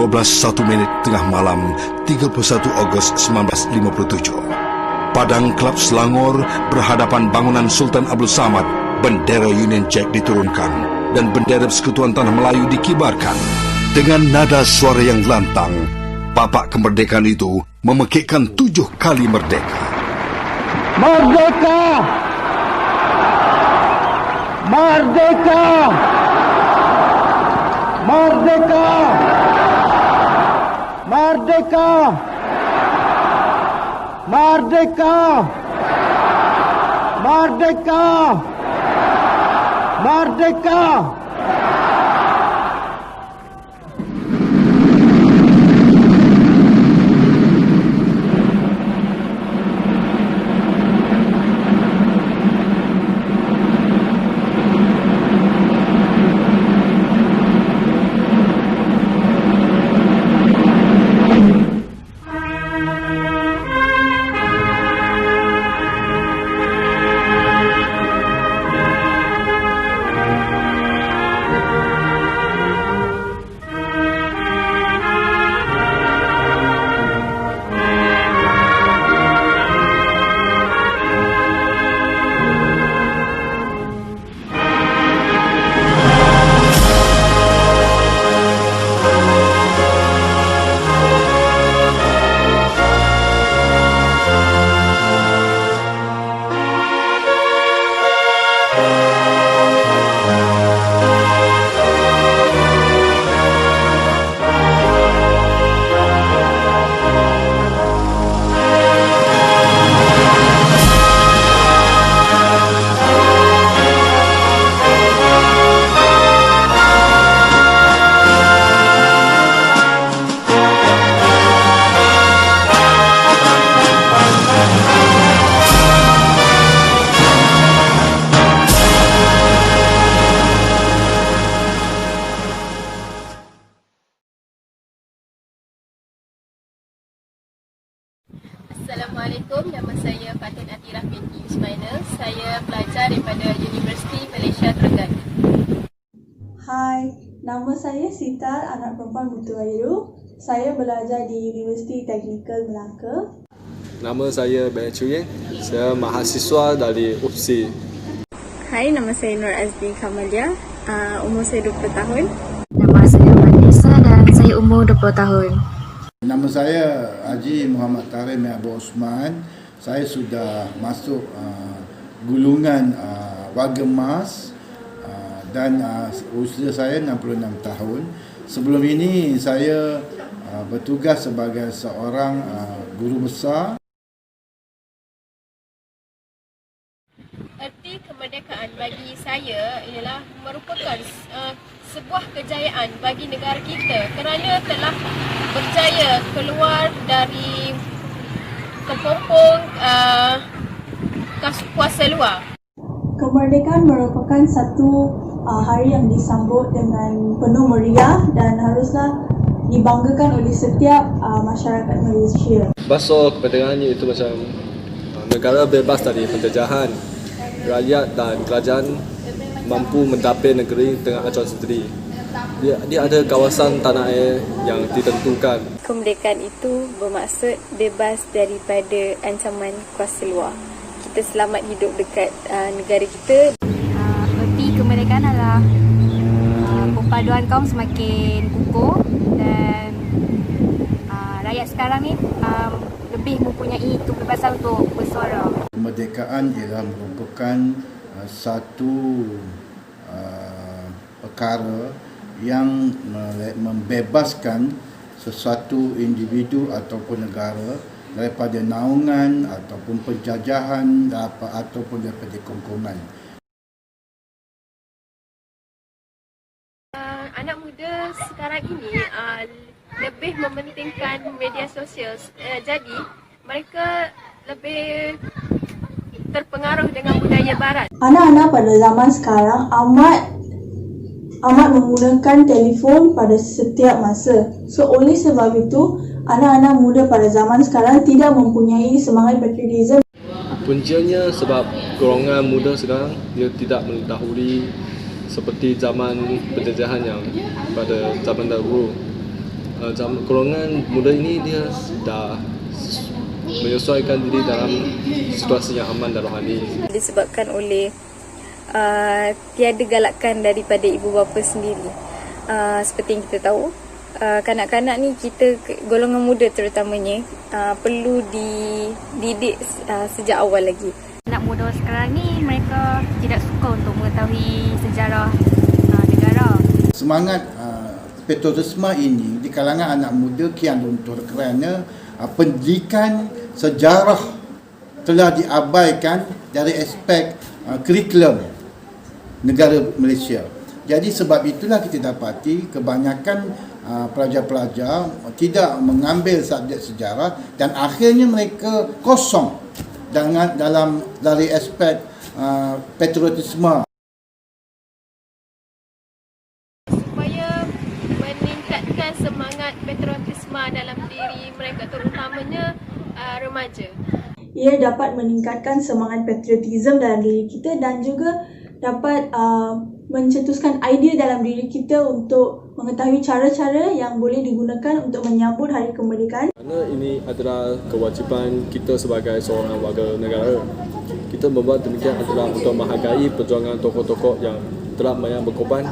12:01 tengah malam 31 Ogos 1957. Padang Klub Selangor berhadapan bangunan Sultan Abdul Samad, bendera Union Jack diturunkan dan bendera Persekutuan Tanah Melayu dikibarkan. Dengan nada suara yang lantang, Bapak Kemerdekaan itu memekikkan 7 kali merdeka. Merdeka! Merdeka! Merdeka! Merdeka! Merdeka! Merdeka! Merdeka! Assalamualaikum, nama saya Fatin Atira binti Ismail. Saya pelajar daripada Universiti Malaysia Terengganu. Hai, nama saya Sita, anak perempuan Butawairu. Saya belajar di Universiti Teknikal Melaka. Nama saya Ben Chuyeng, saya mahasiswa dari UPSI. Hai, nama saya Nur Azli Kamalia, umur saya 20 tahun. Nama saya Vanessa dan saya umur 20 tahun. Nama saya Haji Muhammad Tarim Abu Osman. Saya sudah masuk gulungan warga emas dan usia saya 66 tahun. Sebelum ini saya bertugas sebagai seorang guru besar. Erti kemerdekaan bagi saya ialah merupakan sebuah kejayaan bagi negara kita kerana telah berjaya keluar dari kepompong kuasa luar. Kemerdekaan merupakan satu hari yang disambut dengan penuh meriah dan haruslah dibanggakan oleh setiap masyarakat Malaysia. Bahasa kemerdekaan itu macam negara bebas dari penjajahan. Rakyat dan kerajaan mampu mencapai negeri dengan acuan sendiri. Dia ada kawasan tanah air yang ditentukan. Kemerdekaan itu bermaksud bebas daripada ancaman kuasa luar. Kita selamat hidup dekat negara kita. Erti kemerdekaan adalah perpaduan kaum semakin kukuh dan rakyat sekarang ni lebih mempunyai kebebasan untuk bersuara. Kemerdekaan ialah merupakan satu perkara yang membebaskan sesuatu individu ataupun negara daripada naungan ataupun penjajahan ataupun daripada kongkongan. Anak muda sekarang ini lebih mementingkan media sosial, jadi mereka lebih terpengaruh dengan budaya barat. Anak-anak pada zaman sekarang amat menggunakan telefon pada setiap masa. So oleh sebab itu, anak-anak muda pada zaman sekarang tidak mempunyai semangat patriotisme. Puncanya sebab golongan muda sekarang dia tidak mendahului seperti zaman penjajahan yang pada zaman dahulu. golongan muda ini dia dah menyesuaikan diri dalam situasi yang aman dan rohani. Disebabkan oleh tiada galakan daripada ibu bapa sendiri. Seperti yang kita tahu, kanak-kanak ni kita, golongan muda terutamanya, perlu dididik sejak awal lagi. Anak muda sekarang ni mereka tidak suka untuk mengetahui sejarah negara. Semangat patriotisme ini di kalangan anak muda kian luntur kerana pendidikan sejarah telah diabaikan dari aspek kurikulum negara Malaysia. Jadi sebab itulah kita dapati kebanyakan pelajar-pelajar tidak mengambil subjek sejarah dan akhirnya mereka kosong dari aspek patriotisme. Supaya meningkatkan semangat patriotisme dalam diri mereka, terutamanya remaja. Ia dapat meningkatkan semangat patriotisme dalam diri kita dan juga dapat mencetuskan idea dalam diri kita untuk mengetahui cara-cara yang boleh digunakan untuk menyambut Hari Kemerdekaan. Kerana ini adalah kewajipan kita sebagai seorang warga negara. Kita membuat demikian adalah untuk menghargai perjuangan tokoh-tokoh yang telah banyak berkorban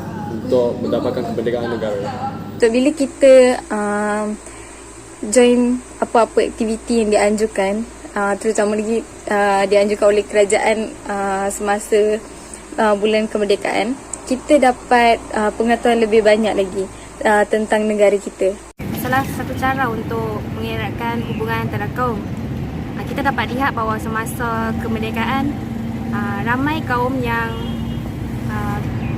untuk mendapatkan kemerdekaan negara. So, bila kita join apa-apa aktiviti yang dianjurkan, terutama lagi dianjurkan oleh kerajaan semasa bulan kemerdekaan, kita dapat pengetahuan lebih banyak lagi tentang negara kita. Salah satu cara untuk mengeratkan hubungan antara kaum, kita dapat lihat bahawa semasa kemerdekaan ramai kaum yang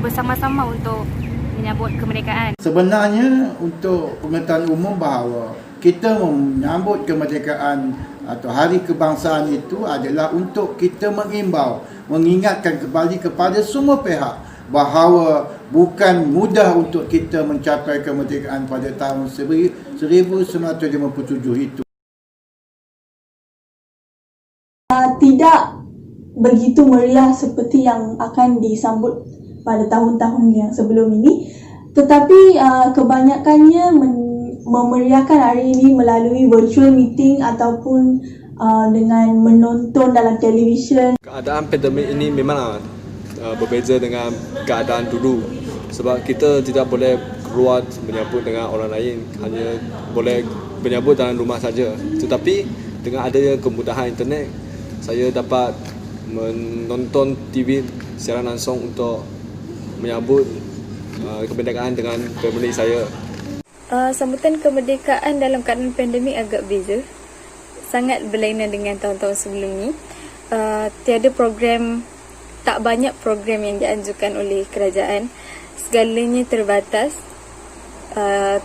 bersama-sama untuk menyambut kemerdekaan. Sebenarnya untuk pengetahuan umum bahawa kita menyambut kemerdekaan atau Hari Kebangsaan itu adalah untuk kita mengimbau, mengingatkan kembali kepada semua pihak bahawa bukan mudah untuk kita mencapai kemerdekaan pada tahun 1957 itu. Tidak begitu meriah seperti yang akan disambut pada tahun-tahun yang sebelum ini, tetapi kebanyakannya memeriahkan hari ini melalui virtual meeting ataupun dengan menonton dalam televisyen. Keadaan pandemik ini memang berbeza dengan keadaan dulu, sebab kita tidak boleh keluar menyambut dengan orang lain, hanya boleh menyambut dalam rumah saja. Tetapi dengan adanya kemudahan internet, saya dapat menonton TV secara langsung untuk menyambut kemerdekaan dengan family saya. Sambutan kemerdekaan dalam keadaan pandemik agak beza, sangat berlainan dengan tahun-tahun sebelum ni. Tiada program, tak banyak program yang dianjurkan oleh kerajaan. Segalanya terbatas,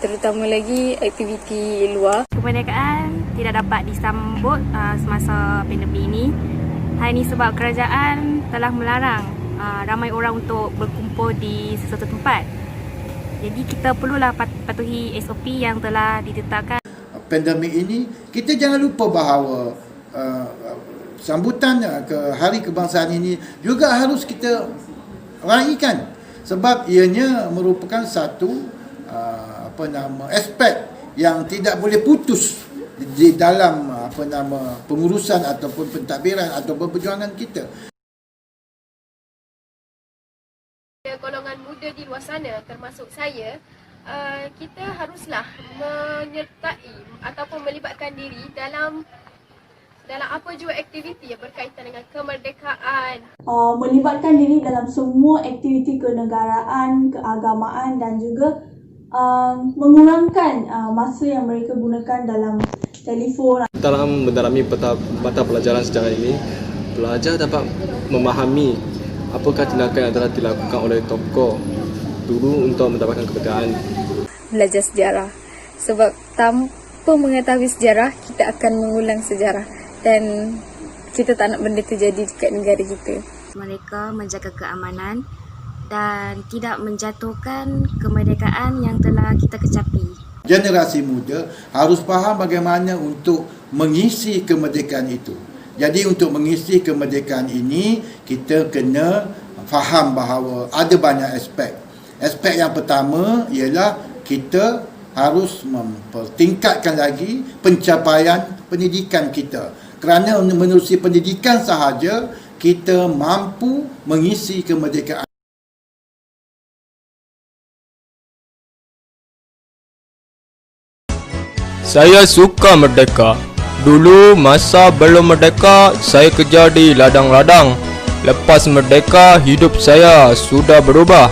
terutama lagi aktiviti luar. Kemerdekaan tidak dapat disambut semasa pandemik ini. Hal ini sebab kerajaan telah melarang ramai orang untuk berkumpul di sesuatu tempat. Jadi kita perlulah patuhi SOP yang telah ditetapkan. Pandemik ini, kita jangan lupa bahawa sambutan ke Hari Kebangsaan ini juga harus kita raikan, sebab ianya merupakan satu aspek yang tidak boleh putus di dalam pengurusan ataupun pentadbiran atau perjuangan kita. Golongan muda di luar sana, termasuk saya, kita haruslah menyertai ataupun melibatkan diri dalam apa jua aktiviti yang berkaitan dengan kemerdekaan. Melibatkan diri dalam semua aktiviti kenegaraan, keagamaan dan juga mengurangkan masa yang mereka gunakan dalam telefon. Dalam mendalami mata pelajaran sejarah ini, pelajar dapat memahami apakah tindakan yang telah dilakukan oleh tokoh dulu untuk mendapatkan kemerdekaan. Belajar sejarah, sebab tanpa mengetahui sejarah, kita akan mengulang sejarah dan kita tak nak benda terjadi dekat negara kita. Mereka menjaga keamanan dan tidak menjatuhkan kemerdekaan yang telah kita kecapi. Generasi muda harus faham bagaimana untuk mengisi kemerdekaan itu. Jadi untuk mengisi kemerdekaan ini, kita kena faham bahawa ada banyak aspek. Aspek yang pertama ialah kita harus mempertingkatkan lagi pencapaian pendidikan kita. Kerana menerusi pendidikan sahaja, kita mampu mengisi kemerdekaan. Saya suka merdeka. Dulu masa belum merdeka, saya kerja di ladang-ladang. Lepas merdeka, hidup saya sudah berubah.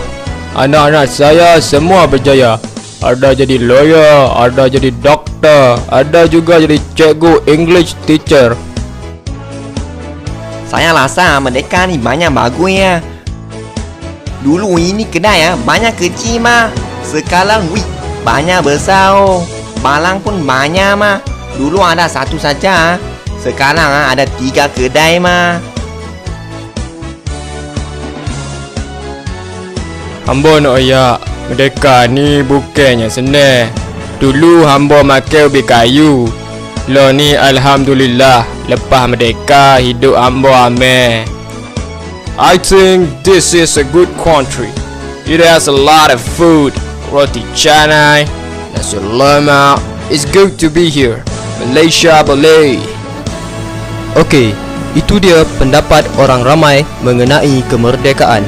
Anak-anak saya semua berjaya. Ada jadi lawyer, ada jadi doktor, ada juga jadi cikgu English teacher. Saya rasa merdeka ni banyak bagus ya. Dulu ini kedai banyak kecil mah. Sekarang banyak besar oh. Balang pun banyak mah. Dulu ada satu saja. Sekarang ada 3 kedai mah. Hamba nak ayak, merdeka ni bukannya senang. Dulu hamba makan ubi kayu. Lo ni alhamdulillah, lepas merdeka hidup hamba aman. I think this is a good country. It has a lot of food, roti canai, nasi lemak. It's good to be here. Malaysia boleh. Okey, itu dia pendapat orang ramai mengenai kemerdekaan.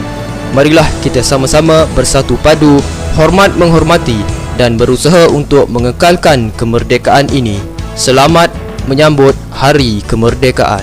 Marilah kita sama-sama bersatu padu, hormat menghormati dan berusaha untuk mengekalkan kemerdekaan ini. Selamat menyambut Hari Kemerdekaan.